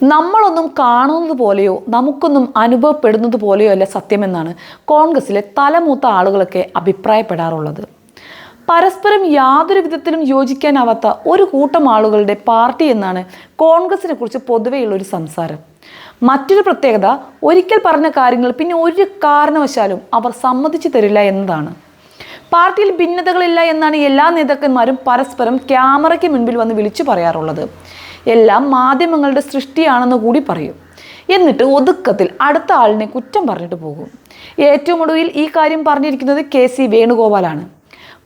നമ്മളൊന്നും കാണുന്നത് പോലെയോ നമുക്കൊന്നും അനുഭവപ്പെടുന്നത് പോലെയോ അല്ല സത്യമെന്നാണ് കോൺഗ്രസിലെ തലമൂത്ത ആളുകളൊക്കെ അഭിപ്രായപ്പെടാറുള്ളത്. പരസ്പരം യാതൊരു വിധത്തിലും യോജിക്കാനാവാത്ത ഒരു കൂട്ടം ആളുകളുടെ പാർട്ടി എന്നാണ് കോൺഗ്രസിനെ കുറിച്ച് പൊതുവെയുള്ളൊരു സംസാരം. മറ്റൊരു പ്രത്യേകത, ഒരിക്കൽ പറഞ്ഞ കാര്യങ്ങൾ പിന്നെ ഒരു കാരണവശാലും അവർ സമ്മതിച്ചു തരില്ല എന്നതാണ്. പാർട്ടിയിൽ ഭിന്നതകളില്ല എന്നാണ് എല്ലാ നേതാക്കന്മാരും പരസ്പരം ക്യാമറയ്ക്ക് മുൻപിൽ വന്ന് വിളിച്ചു പറയാറുള്ളത്. എല്ലാം മാധ്യമങ്ങളുടെ സൃഷ്ടിയാണെന്ന് കൂടി പറയും. എന്നിട്ട് ഒതുക്കത്തിൽ അടുത്ത ആളിനെ കുറ്റം പറഞ്ഞിട്ട് പോകും. ഏറ്റവും ഒടുവിൽ ഈ കാര്യം പറഞ്ഞിരിക്കുന്നത് KC വേണുഗോപാലാണ്.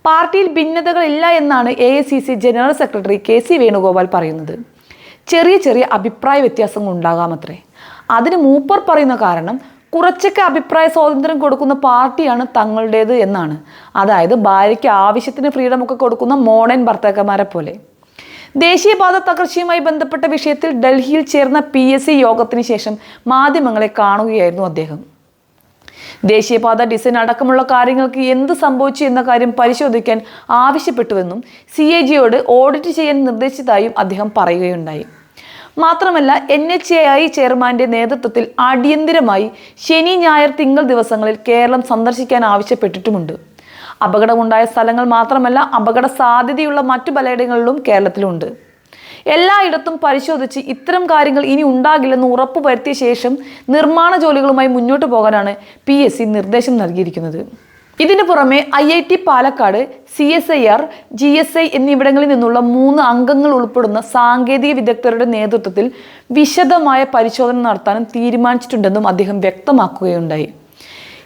പാർട്ടിയിൽ ഭിന്നതകളില്ല എന്നാണ് AICC general secretary KC Venugopal പറയുന്നത്. ചെറിയ ചെറിയ അഭിപ്രായ വ്യത്യാസങ്ങൾ ഉണ്ടാകാമത്രേ. അതിന് മൂപ്പർ പറയുന്ന കാരണം കുറച്ചൊക്കെ അഭിപ്രായ സ്വാതന്ത്ര്യം കൊടുക്കുന്ന പാർട്ടിയാണ് തങ്ങളുടേത് എന്നാണ്. അതായത് ഭാര്യയ്ക്ക് ആവശ്യത്തിന് ഫ്രീഡം ഒക്കെ കൊടുക്കുന്ന മോഡേൺ ഭർത്താക്കന്മാരെ പോലെ. ദേശീയപാത തകർച്ചയുമായി ബന്ധപ്പെട്ട വിഷയത്തിൽ ഡൽഹിയിൽ ചേർന്ന PSC യോഗത്തിന് ശേഷം മാധ്യമങ്ങളെ കാണുകയായിരുന്നു അദ്ദേഹം. ദേശീയപാത ഡിസൈൻ അടക്കമുള്ള കാര്യങ്ങൾക്ക് എന്ത് സംഭവിച്ചു എന്ന കാര്യം പരിശോധിക്കാൻ ആവശ്യപ്പെട്ടുവെന്നും CAGയോട് ഓഡിറ്റ് ചെയ്യാൻ നിർദ്ദേശിച്ചതായും അദ്ദേഹം പറയുകയുണ്ടായി. മാത്രമല്ല NHAI ചെയർമാന്റെ നേതൃത്വത്തിൽ അടിയന്തിരമായി ശനി, ഞായർ, തിങ്കൾ ദിവസങ്ങളിൽ കേരളം സന്ദർശിക്കാൻ ആവശ്യപ്പെട്ടിട്ടുമുണ്ട്. അപകടമുണ്ടായ സ്ഥലങ്ങൾ മാത്രമല്ല, അപകട സാധ്യതയുള്ള മറ്റു പലയിടങ്ങളിലും കേരളത്തിലുണ്ട്. എല്ലായിടത്തും പരിശോധിച്ച് ഇത്തരം കാര്യങ്ങൾ ഇനി ഉണ്ടാകില്ലെന്ന് ഉറപ്പുവരുത്തിയ ശേഷം നിർമ്മാണ ജോലികളുമായി മുന്നോട്ട് പോകാനാണ് PSC നിർദ്ദേശം നൽകിയിരിക്കുന്നത്. ഇതിനു പുറമെ IIT പാലക്കാട്, CSIR, GSI എന്നിവിടങ്ങളിൽ നിന്നുള്ള 3 അംഗങ്ങൾ ഉൾപ്പെടുന്ന സാങ്കേതിക വിദഗ്ധരുടെ നേതൃത്വത്തിൽ വിശദമായ പരിശോധന നടത്താനും തീരുമാനിച്ചിട്ടുണ്ടെന്നും അദ്ദേഹം വ്യക്തമാക്കുകയുണ്ടായി.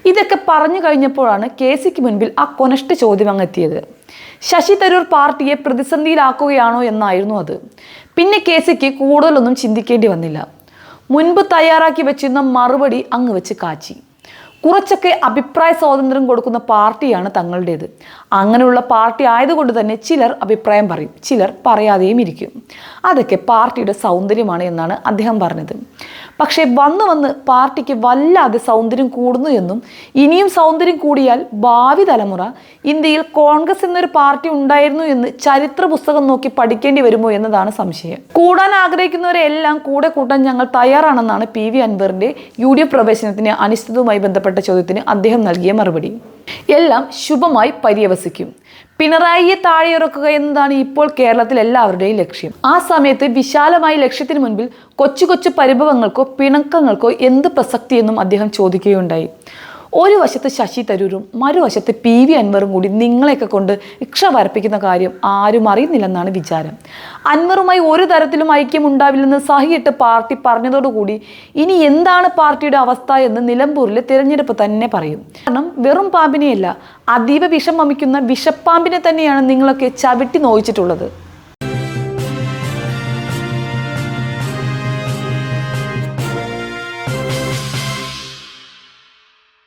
ഇതൊക്കെ പറഞ്ഞു കഴിഞ്ഞപ്പോഴാണ് KCക്ക് മുൻപിൽ ആ കൊനഷ്ട ചോദ്യം അങ്ങെത്തിയത്. ശശി തരൂർ പാർട്ടിയെ പ്രതിസന്ധിയിലാക്കുകയാണോ എന്നായിരുന്നു അത്. പിന്നെ KCക്ക് കൂടുതലൊന്നും ചിന്തിക്കേണ്ടി വന്നില്ല. മുൻപ് തയ്യാറാക്കി വെച്ചിരുന്ന മറുപടി അങ്ങ് വെച്ച് കാച്ചി. കുറച്ചൊക്കെ അഭിപ്രായ സ്വാതന്ത്ര്യം കൊടുക്കുന്ന പാർട്ടിയാണ് തങ്ങളുടേത്. അങ്ങനെയുള്ള പാർട്ടി ആയതുകൊണ്ട് തന്നെ ചിലർ അഭിപ്രായം പറയും, ചിലർ പറയാതെയും ഇരിക്കും. അതൊക്കെ പാർട്ടിയുടെ സൗന്ദര്യമാണ് എന്നാണ് അദ്ദേഹം പറഞ്ഞത്. പക്ഷേ വന്ന് പാർട്ടിക്ക് വല്ലാതെ സൗന്ദര്യം കൂടുന്നു എന്നും ഇനിയും സൗന്ദര്യം കൂടിയാൽ ഭാവി തലമുറ ഇന്ത്യയിൽ കോൺഗ്രസ് എന്നൊരു പാർട്ടി ഉണ്ടായിരുന്നു എന്ന് ചരിത്ര പുസ്തകം നോക്കി പഠിക്കേണ്ടി വരുമോ എന്നതാണ് സംശയം. കൂടാൻ ആഗ്രഹിക്കുന്നവരെല്ലാം കൂടെ കൂട്ടാൻ ഞങ്ങൾ തയ്യാറാണെന്നാണ് PV അൻവറിന്റെ UDF പ്രവേശനത്തിന് അനിശ്ചിതവുമായി ബന്ധപ്പെട്ട ചോദ്യത്തിന് അദ്ദേഹം നൽകിയ മറുപടി. എല്ലാം ശുഭമായി പര്യവസിക്കും. പിണറായിയെ താഴെയിറക്കുക എന്നതാണ് ഇപ്പോൾ കേരളത്തിൽ എല്ലാവരുടെയും ലക്ഷ്യം. ആ സമയത്ത് വിശാലമായ ലക്ഷ്യത്തിന് മുൻപിൽ കൊച്ചു കൊച്ചു പരിഭവങ്ങൾക്കോ പിണക്കങ്ങൾക്കോ എന്ത് പ്രസക്തിയെന്നും അദ്ദേഹം ചോദിക്കുകയുണ്ടായി. ഒരു വശത്ത് ശശി തരൂരും മറുവശത്ത് PV അൻവറും കൂടി നിങ്ങളെയൊക്കെ കൊണ്ട് ഇക്ഷ വരപ്പിക്കുന്ന കാര്യം ആരും അറിയുന്നില്ലെന്നാണ് വിചാരം. അൻവറുമായി ഒരു തരത്തിലും ഐക്യം ഉണ്ടാവില്ലെന്ന് സഹിയിട്ട് പാർട്ടി പറഞ്ഞതോടുകൂടി ഇനി എന്താണ് പാർട്ടിയുടെ അവസ്ഥ എന്ന് നിലമ്പൂരിലെ തിരഞ്ഞെടുപ്പ് തന്നെ പറയും. കാരണം വെറും പാമ്പിനെയല്ല, അതീവ വിഷം വമിക്കുന്ന വിഷപ്പാമ്പിനെ തന്നെയാണ് നിങ്ങളൊക്കെ ചവിട്ടി നോയിച്ചിട്ടുള്ളത്.